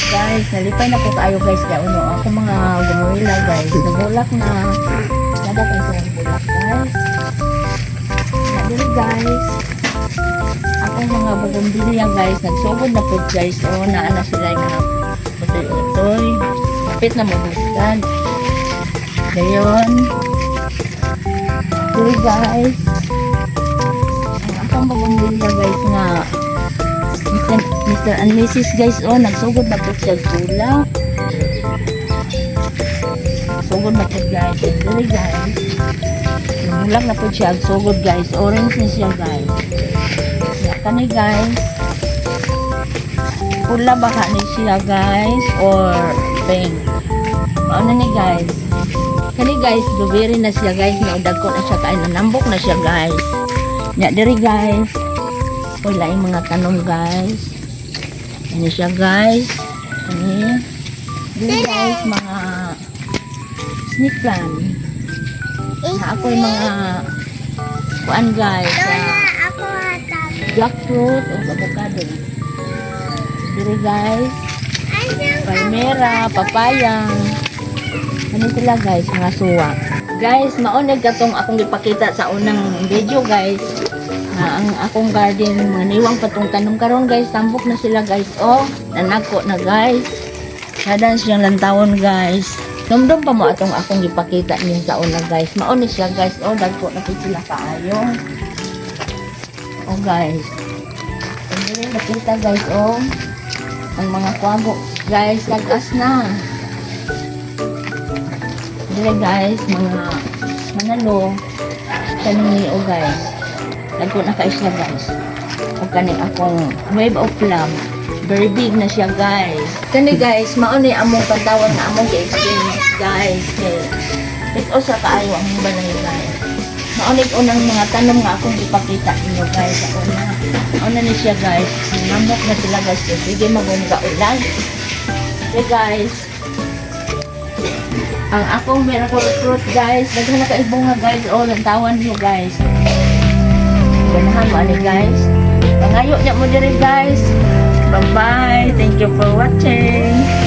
Guys, nalipay na po tayo guys. Kaya uno, ako mga gumawila guys. Nagulak na. Nada tayo sa bulak guys. Nadali guys. Ako mga bugumbilya guys. Nagsugod na po guys. O, naana sila yung mga utoy-utoy. Kapit na mabusgan. Ngayon. Okay guys. Ang akong bugumbilya guys nga. Mr. and Mrs. guys, oh, nagsugod na po siya gula. Sugod na po guys. Dili guys. Namulak na po siya. Sugod guys. Orange na siya guys. Kani guys. Pula baka ni siya guys. Or pink. Ano ni guys. Kani guys. Dubiri na siya guys. Naudag ko na siya kain. Nanambok na siya guys. Nya diri guys. Wala yung mga tanong guys. Ano siya guys. Ano. Dili guys. Mga snake plant. Ako yung mga kuan guys. Jackfruit o avocado. Dili guys. Palmera, papaya. Ano sila guys, mga suwa. Guys, maunag katong akong ipakita sa unang video guys. Ang akong garden, mga niwang patong tanom karon guys. Tambok na sila guys. Oh, nanako na guys. Nadan siyang lantawon guys. Dumdum pa mo atong akong ipakita niyo sa una guys. Maunag siya guys. Oh, dagko na po sila kaayo. Oh guys. Hindi nakita guys. Oh, ang mga kwago guys, lagas na. Dili guys, mga manalo. Kanini oh guys. Dagko na kayo siya guys. O kani akong wave of love. Very big na siya guys. Kani guys, mauni among pantawan na among i-experience guys. Ito sa kaayo ang balay guys. Mauni unang mga tanong nga akong ipakita ninyo guys. Una ni siya guys. Namok na sila guys. Sige magungga ulan. Okay guys. Ang akong miracle fruit guys. Daghan na kaibong nga guys. O, lantawan niyo guys. Ganahan mo ani guys. Pangayo niya mo diri guys. Bye bye. Thank you for watching.